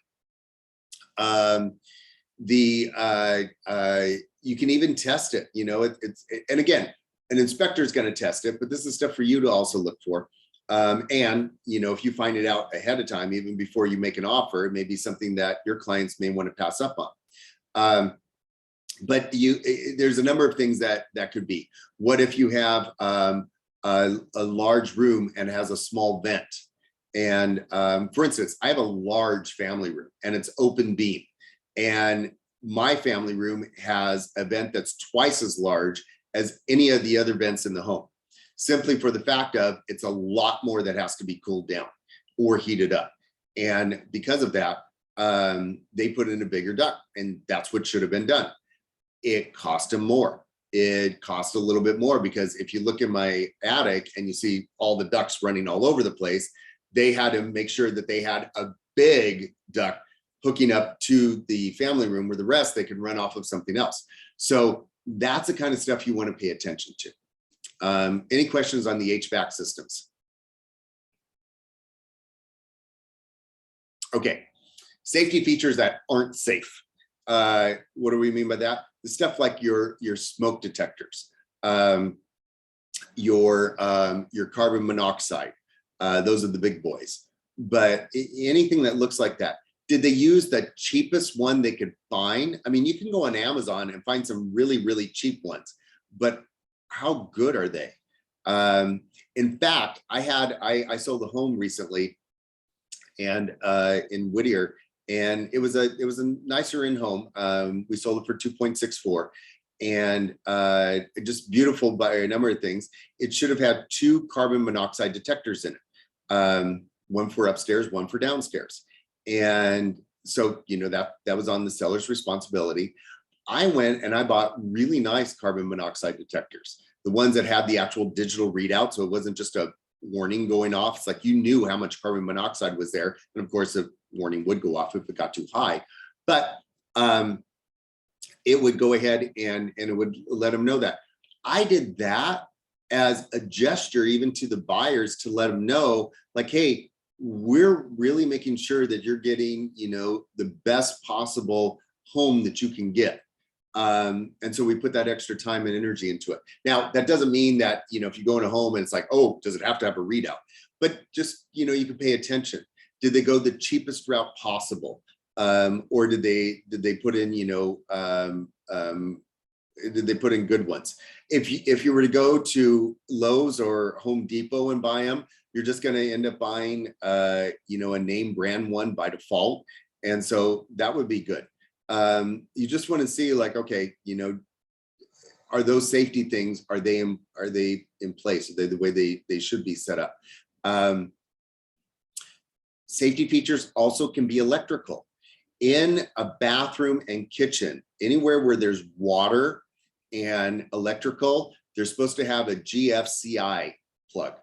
You can even test it, you know, and again, an inspector is going to test it, but this is stuff for you to also look for. And, you know, if you find it out ahead of time, even before you make an offer, it may be something that your clients may want to pass up on. But there's a number of things that could be. What if you have a large room and it has a small vent? And for instance, I have a large family room and it's open beam. And my family room has a vent that's twice as large as any of the other vents in the home, simply for the fact of it's a lot more that has to be cooled down or heated up. And because of that, they put in a bigger duct, and that's what should have been done. It cost them more. It cost a little bit more because if you look in my attic and you see all the ducts running all over the place, they had to make sure that they had a big duct hooking up to the family room, where the rest they could run off of something else. So that's the kind of stuff you want to pay attention to. Any questions on the HVAC systems? Okay, safety features that aren't safe. What do we mean by that? The stuff like your smoke detectors, your carbon monoxide. Those are the big boys. But anything that looks like that. Did they use the cheapest one they could find? I mean, you can go on Amazon and find some really, really cheap ones, but how good are they? In fact, I sold a home recently, and in Whittier, and it was a nicer in home. We sold it for 2.64, and just beautiful by a number of things. It should have had 2 carbon monoxide detectors in it, one for upstairs, one for downstairs. And so, you know, that was on the seller's responsibility. I went and I bought really nice carbon monoxide detectors, the ones that had the actual digital readout. So it wasn't just a warning going off. It's like you knew how much carbon monoxide was there. And of course, the warning would go off if it got too high. But it would go ahead and it would let them know that. I did that as a gesture, even to the buyers, to let them know, like, hey, we're really making sure that you're getting, you know, the best possible home that you can get. And so we put that extra time and energy into it. Now, that doesn't mean that, you know, if you go in a home and it's like, oh, does it have to have a readout? But just, you know, you can pay attention. Did they go the cheapest route possible? Or did they put in, did they put in good ones? If you were to go to Lowe's or Home Depot and buy them, you're just going to end up buying, a name brand one by default. And so that would be good. You just want to see like, okay, are those safety things, are they in place? Are they the way they should be set up? Safety features also can be electrical. In a bathroom and kitchen, anywhere where there's water and electrical, they're supposed to have a GFCI plug.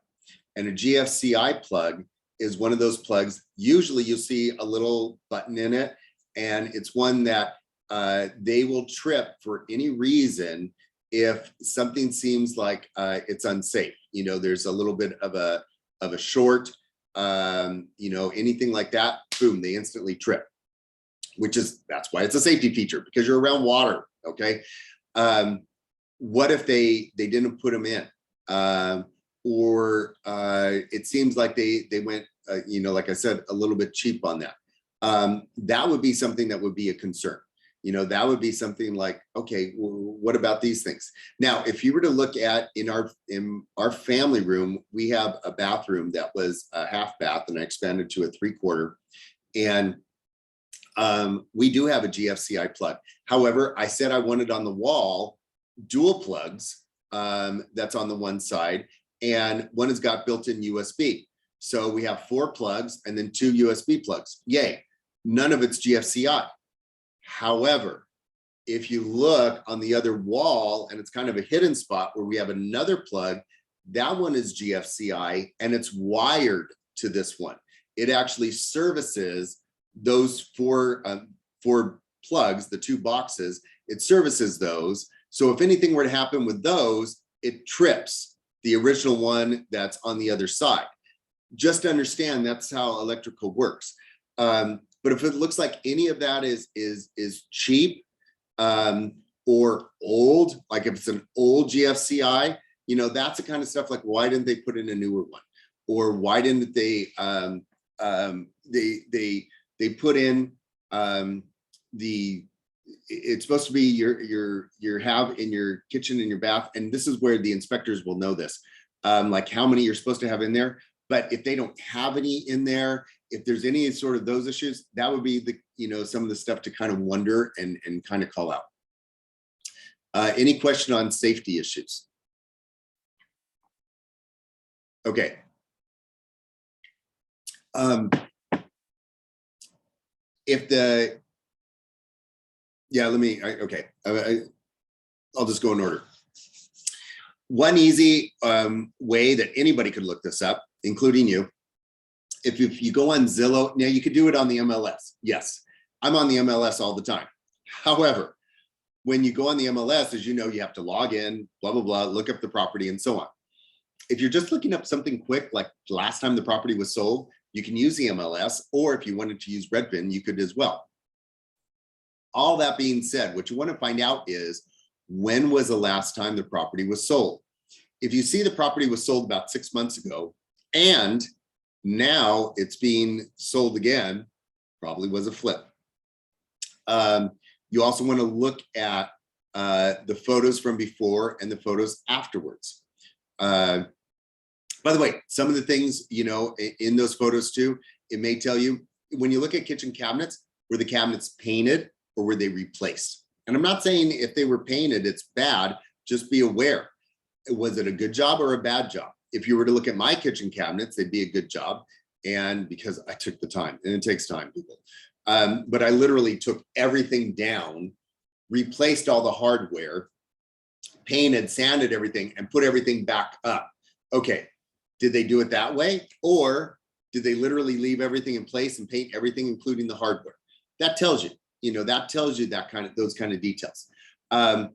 And a GFCI plug is one of those plugs. Usually you'll see a little button in it, and it's one that they will trip for any reason if something seems like it's unsafe. There's a little bit of a short, anything like that, boom, they instantly trip. That's why it's a safety feature, because you're around water. Okay. What if they didn't put them in? Or it seems like they went, like I said, a little bit cheap on that. That would be something that would be a concern. That would be something like, okay, well, what about these things? Now, if you were to look at in our family room, we have a bathroom that was a half bath, and I expanded to a 3/4. And we do have a GFCI plug. However, I said I wanted on the wall dual plugs, that's on the one side, and one has got built-in USB. So we have 4 plugs and then 2 USB plugs. Yay, none of it's GFCI. However, if you look on the other wall, and it's kind of a hidden spot where we have another plug, that one is GFCI and it's wired to this one. It actually services those 4 plugs, the 2 boxes, it services those. So if anything were to happen with those, it trips the original one that's on the other side. Just understand that's how electrical works. But if it looks like any of that is cheap or old, like if it's an old GFCI, that's the kind of stuff like, why didn't they put in a newer one? Or why didn't they they put in it's supposed to be your have in your kitchen and your bath, and this is where the inspectors will know this, like how many you're supposed to have in there. But if they don't have any in there, if there's any sort of those issues, that would be the some of the stuff to kind of wonder and kind of call out. Any question on safety issues? Okay. I'll just go in order. One easy way that anybody could look this up, including you, if you go on Zillow, now you could do it on the MLS. Yes, I'm on the MLS all the time. However, when you go on the MLS, as you know, you have to log in, blah, blah, blah, look up the property and so on. If you're just looking up something quick, like last time the property was sold, you can use the MLS, or if you wanted to use Redfin, you could as well. All that being said, what you want to find out is, when was the last time the property was sold? If you see the property was sold about 6 months ago and now it's being sold again, probably was a flip. You also want to look at the photos from before and the photos afterwards. By the way, some of the things, in those photos too, it may tell you, when you look at kitchen cabinets, were the cabinets painted or were they replaced? And I'm not saying if they were painted, it's bad. Just be aware. Was it a good job or a bad job? If you were to look at my kitchen cabinets, they'd be a good job. And because I took the time, and it takes time, people. But I literally took everything down, replaced all the hardware, painted, sanded everything, and put everything back up. Okay, did they do it that way? Or did they literally leave everything in place and paint everything, including the hardware? That tells you. That tells you those kind of details. A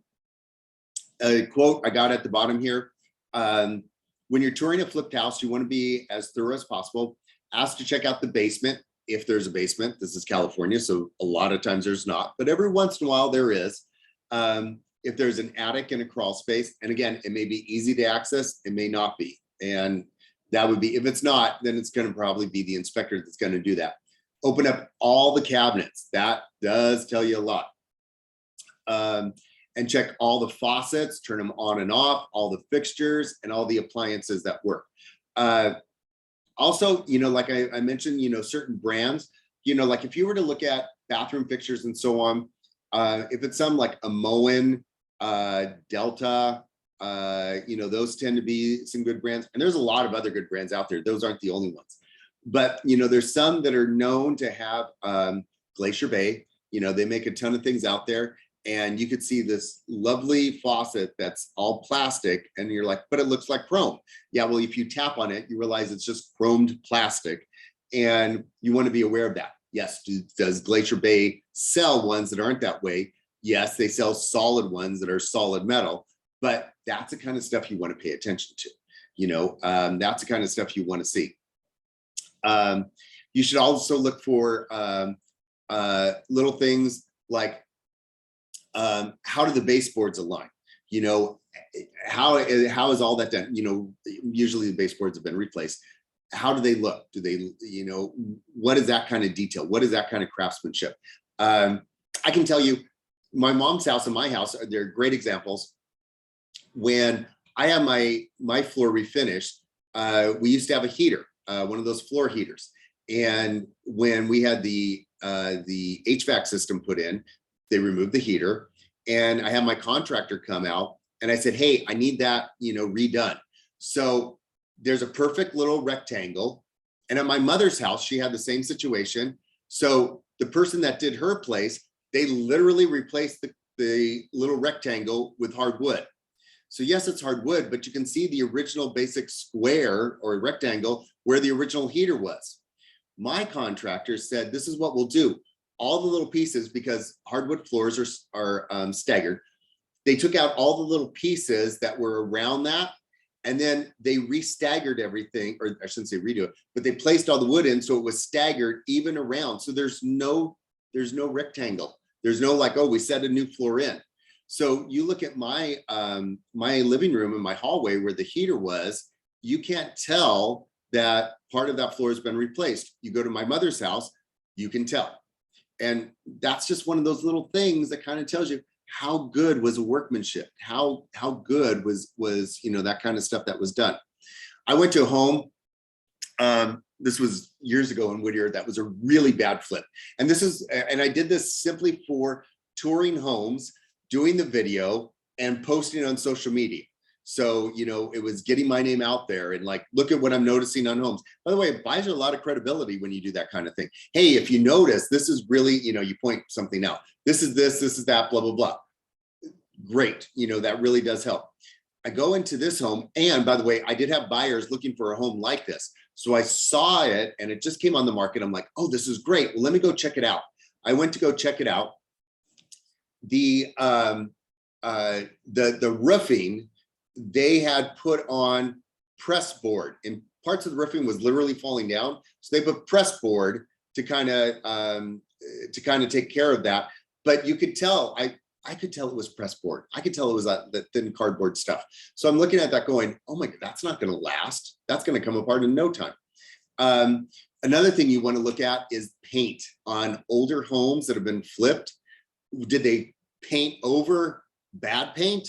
quote I got at the bottom here. When you're touring a flipped house, you want to be as thorough as possible. Ask to check out the basement, if there's a basement. This is California, so a lot of times there's not, but every once in a while there is. If there's an attic and a crawl space, and again, it may be easy to access, it may not be. And that would be, if it's not, then it's going to probably be the inspector that's going to do that. Open up all the cabinets. That does tell you a lot. And check all the faucets, turn them on and off, all the fixtures and all the appliances that work. Also, like I mentioned, certain brands, like if you were to look at bathroom fixtures and so on, if it's some like a Moen, Delta, those tend to be some good brands. And there's a lot of other good brands out there. Those aren't the only ones. But, there's some that are known to have Glacier Bay. They make a ton of things out there. And you could see this lovely faucet that's all plastic. And you're like, but it looks like chrome. Yeah, well, if you tap on it, you realize it's just chromed plastic. And you want to be aware of that. Yes, does Glacier Bay sell ones that aren't that way? Yes, they sell solid ones that are solid metal. But that's the kind of stuff you want to pay attention to. That's the kind of stuff you want to see. You should also look for little things like how do the baseboards align? How is all that done? Usually the baseboards have been replaced. How do they look? Do they, what is that kind of detail? What is that kind of craftsmanship? I can tell you, my mom's house and my house, they're great examples. When I have my floor refinished, we used to have a heater, one of those floor heaters. And when we had the HVAC system put in, they removed the heater, and I had my contractor come out and I said, hey, I need that, redone. So there's a perfect little rectangle. And at my mother's house, she had the same situation. So the person that did her place, they literally replaced the little rectangle with hardwood. So yes, it's hardwood, but you can see the original basic square or rectangle where the original heater was. My contractor said, this is what we'll do. All the little pieces, because hardwood floors are staggered, they took out all the little pieces that were around that, and then they re-staggered everything, or I shouldn't say redo it, but they placed all the wood in so it was staggered even around. So there's no rectangle. There's no like, oh, we set a new floor in. So you look at my my living room and my hallway where the heater was, you can't tell that part of that floor has been replaced. You go to my mother's house, you can tell. And that's just one of those little things that kind of tells you how good was a workmanship, how good was that kind of stuff that was done. I went to a home, this was years ago in Whittier, that was a really bad flip. And I did this simply for touring homes, doing the video and posting on social media. So, it was getting my name out there and like, look at what I'm noticing on homes. By the way, it buys you a lot of credibility when you do that kind of thing. Hey, if you notice, this is really, you point something out. This is that, blah, blah, blah. Great. That really does help. I go into this home. And by the way, I did have buyers looking for a home like this. So I saw it and it just came on the market. I'm like, oh, this is great. Well, let me go check it out. I went to go check it out. The roofing, they had put on press board, and parts of the roofing was literally falling down. So they put press board to kind of take care of that. But you could tell, I could tell it was press board. I could tell it was that thin cardboard stuff. So I'm looking at that going, oh my God, that's not going to last. That's going to come apart in no time. Another thing you want to look at is paint on older homes that have been flipped. Did they paint over bad paint?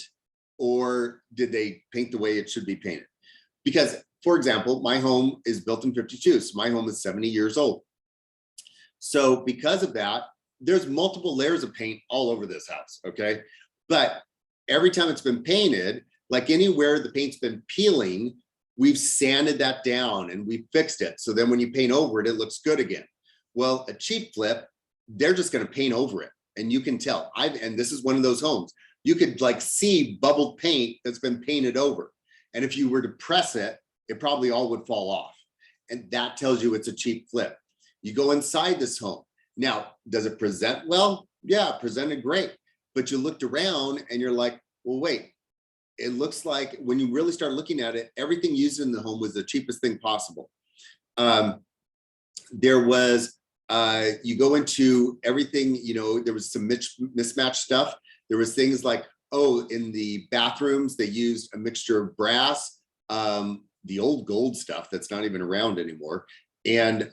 Or did they paint the way it should be painted? Because, for example, my home is built in 52, so my home is 70 years old. So because of that, there's multiple layers of paint all over this house, okay? But every time it's been painted, like anywhere the paint's been peeling, we've sanded that down and we fixed it. So then when you paint over it, it looks good again. Well, a cheap flip, they're just gonna paint over it. And you can tell, and this is one of those homes, you could like see bubbled paint that's been painted over. And if you were to press it, it probably all would fall off. And that tells you it's a cheap flip. You go inside this home. Now, does it present well? Yeah, presented great. But you looked around and you're like, well, wait, it looks like when you really start looking at it, everything used in the home was the cheapest thing possible. There was, you go into everything, there was some mismatched stuff. There was things like, oh, in the bathrooms, they used a mixture of brass, the old gold stuff that's not even around anymore, and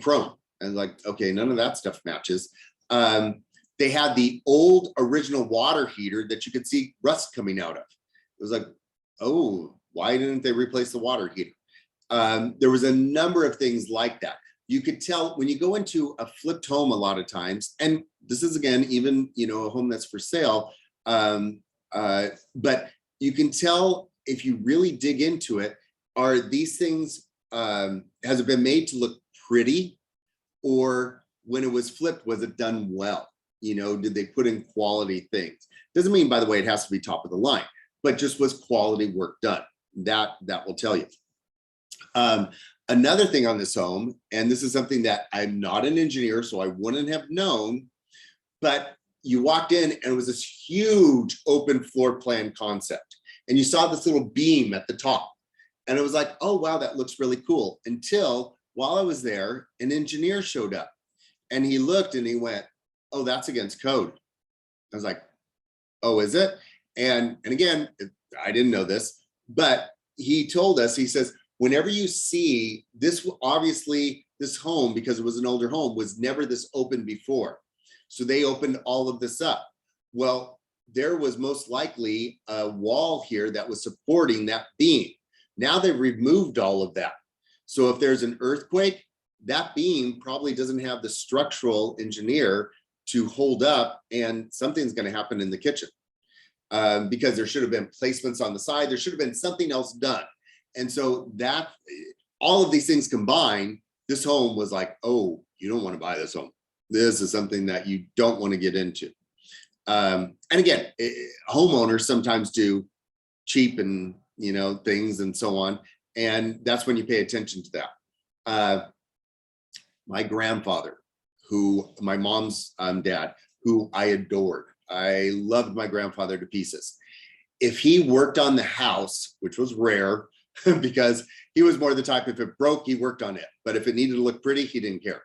chrome. And like, okay, none of that stuff matches. They had the old original water heater that you could see rust coming out of. It was like, oh, why didn't they replace the water heater? There was a number of things like that. You could tell when you go into a flipped home a lot of times, and this is again, even, you know, a home that's for sale. But you can tell if you really dig into it, are these things, has it been made to look pretty, or when it was flipped, was it done well? You know, did they put in quality things? Doesn't mean, by the way, it has to be top of the line, but just was quality work done? That will tell you. Another thing on this home, and this is something that I'm not an engineer, so I wouldn't have known, but you walked in and it was this huge open floor plan concept. And you saw this little beam at the top. And it was like, oh, wow, that looks really cool. Until while I was there, an engineer showed up and he looked and he went, oh, that's against code. I was like, oh, is it? And again, I didn't know this, but he told us, he says, whenever you see this, obviously this home, because it was an older home, was never this open before. So they opened all of this up. Well, there was most likely a wall here that was supporting that beam. Now they've removed all of that. So if there's an earthquake, that beam probably doesn't have the structural engineer to hold up, and something's going to happen in the kitchen, because there should have been placements on the side. There should have been something else done. And so that, all of these things combined, this home was like, oh, you don't want to buy this home. This is something that you don't want to get into. And again, homeowners sometimes do cheap and, you know, things and so on. And that's when you pay attention to that. My grandfather, who my mom's dad, who I adored. I loved my grandfather to pieces. If he worked on the house, which was rare, because he was more the type, if it broke, he worked on it. But if it needed to look pretty, he didn't care.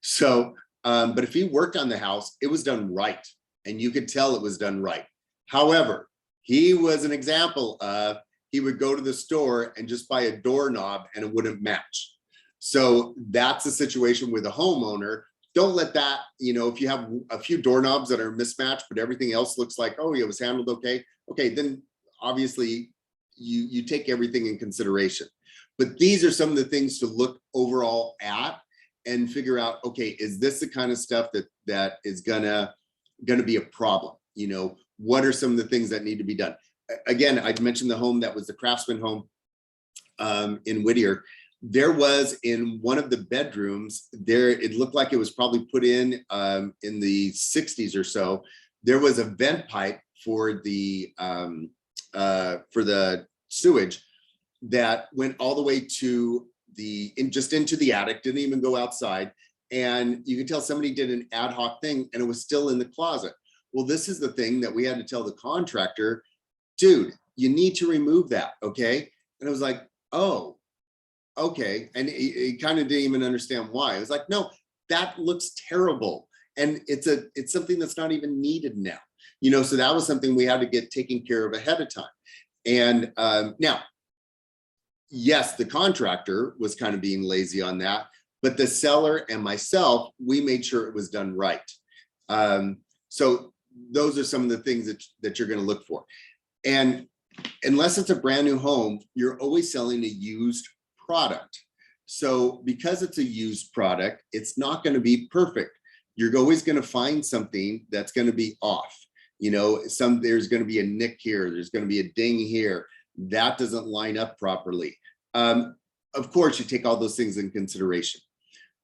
So, but if he worked on the house, it was done right. And you could tell it was done right. However, he was an example of, he would go to the store and just buy a doorknob and it wouldn't match. So that's a situation with a homeowner. Don't let that, you know, if you have a few doorknobs that are mismatched, but everything else looks like, oh, it was handled okay. Okay, then obviously you take everything in consideration. But these are some of the things to look overall at and figure out, okay, is this the kind of stuff that is gonna be a problem? You know, what are some of the things that need to be done? Again, I mentioned the home that was the Craftsman home in Whittier. There was, in one of the bedrooms there, it looked like it was probably put in the 60s or so. There was a vent pipe for the sewage that went all the way to just into the attic, didn't even go outside. And you could tell somebody did an ad hoc thing and it was still in the closet. Well, this is the thing that we had to tell the contractor, dude, you need to remove that, okay? And it was like, oh, okay. And he kind of didn't even understand why. It was like, no, that looks terrible. And it's something that's not even needed now. You know, so that was something we had to get taken care of ahead of time. And now, yes, the contractor was kind of being lazy on that, but the seller and myself, we made sure it was done right. So those are some of the things that you're going to look for. And unless it's a brand new home, you're always selling a used product. So because it's a used product, it's not going to be perfect. You're always going to find something that's going to be off. You know, there's going to be a nick here, there's going to be a ding here, that doesn't line up properly. Of course, you take all those things in consideration,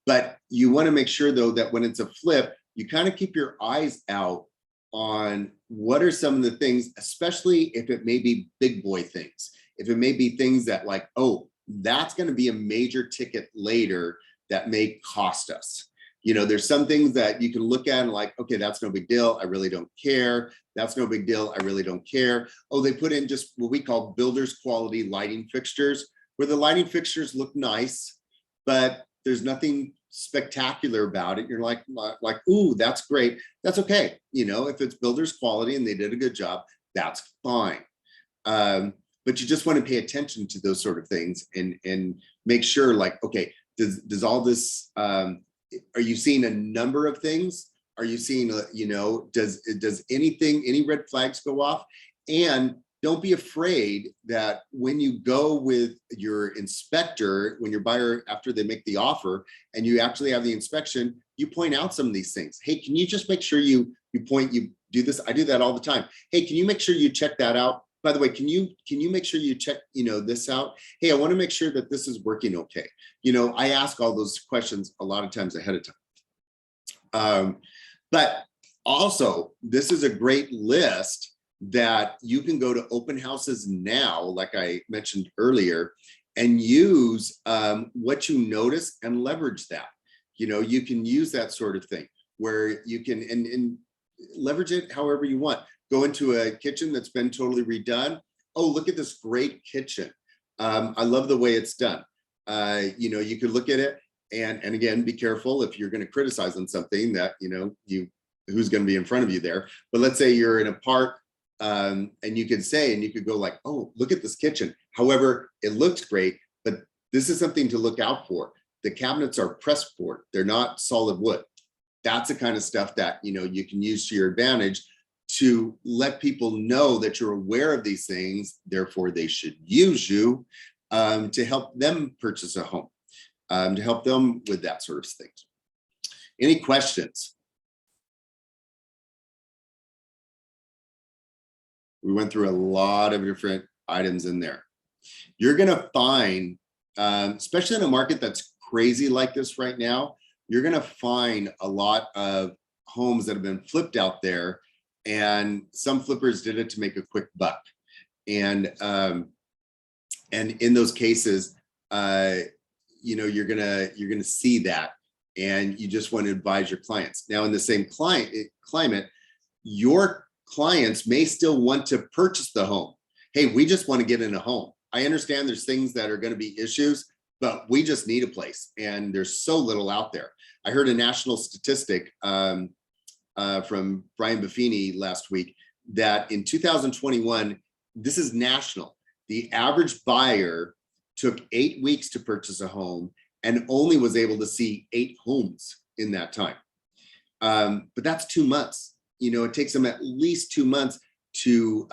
but you want to make sure though that when it's a flip, you kind of keep your eyes out on what are some of the things, especially if it may be big boy things. If it may be things that like, oh, that's going to be a major ticket later that may cost us. You know, there's some things that you can look at and like, okay, that's no big deal, I really don't care. That's no big deal, I really don't care. Oh, they put in just what we call builder's quality lighting fixtures, where the lighting fixtures look nice, but there's nothing spectacular about it. You're like, ooh, that's great. That's okay. You know, if it's builder's quality and they did a good job, that's fine. But you just want to pay attention to those sort of things and make sure like, okay, does all this, are you seeing a number of things? Are you seeing, you know, does any red flags go off? And don't be afraid that when you go with your inspector, when your buyer, after they make the offer and you actually have the inspection, you point out some of these things. Hey, can you just make sure you do this? I do that all the time. Hey, can you make sure you check that out? By the way, can you make sure you check, you know, this out? Hey, I want to make sure that this is working okay. You know, I ask all those questions a lot of times ahead of time. But also, this is a great list that you can go to open houses now, like I mentioned earlier, and use what you notice and leverage that. You know, you can use that sort of thing where you can and leverage it however you want. Go into a kitchen that's been totally redone. Oh, look at this great kitchen. I love the way it's done. You know, you could look at it and again, be careful if you're going to criticize on something that, you know, who's going to be in front of you there. But let's say you're in a park and you could say, and you could go like, oh, look at this kitchen. However, it looks great, but this is something to look out for. The cabinets are pressed board. They're not solid wood. That's the kind of stuff that, you know, you can use to your advantage to let people know that you're aware of these things. Therefore, they should use you to help them purchase a home, to help them with that sort of things. Any questions? We went through a lot of different items in there. You're going to find, especially in a market that's crazy like this right now, you're going to find a lot of homes that have been flipped out there, and some flippers did it to make a quick buck. And in those cases, you know, you're gonna see that, and you just want to advise your clients. Now, in the same climate, your clients may still want to purchase the home. Hey, we just want to get in a home. I understand there's things that are going to be issues, but we just need a place, and there's so little out there. I heard a national statistic from Brian Buffini last week that in 2021, this is national, the average buyer took 8 weeks to purchase a home and only was able to see 8 homes in that time. But that's 2 months. You know, it takes them at least 2 months to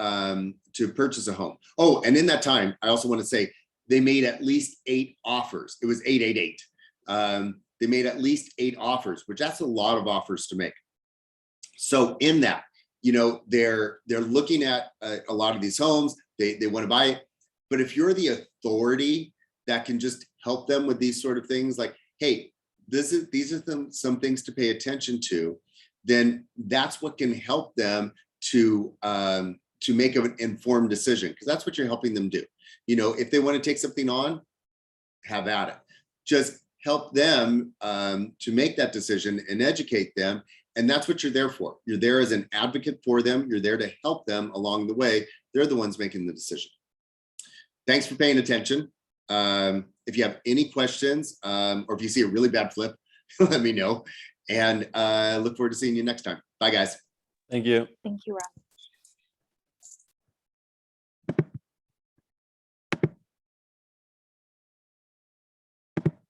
purchase a home. Oh, and in that time, I also want to say they made at least 8 offers. It was 888. They made at least 8 offers, which that's a lot of offers to make. So in that, you know, they're looking at a lot of these homes. They want to buy it. But if you're the authority that can just help them with these sort of things, like, hey, these are some things to pay attention to, then that's what can help them to make an informed decision, because that's what you're helping them do. You know, if they want to take something on, have at it. Just help them to make that decision and educate them. And that's what you're there for. You're there as an advocate for them. You're there to help them along the way. They're the ones making the decision. Thanks for paying attention. If you have any questions, or if you see a really bad flip, let me know. And look forward to seeing you next time. Bye, guys. Thank you. Thank you, Rob.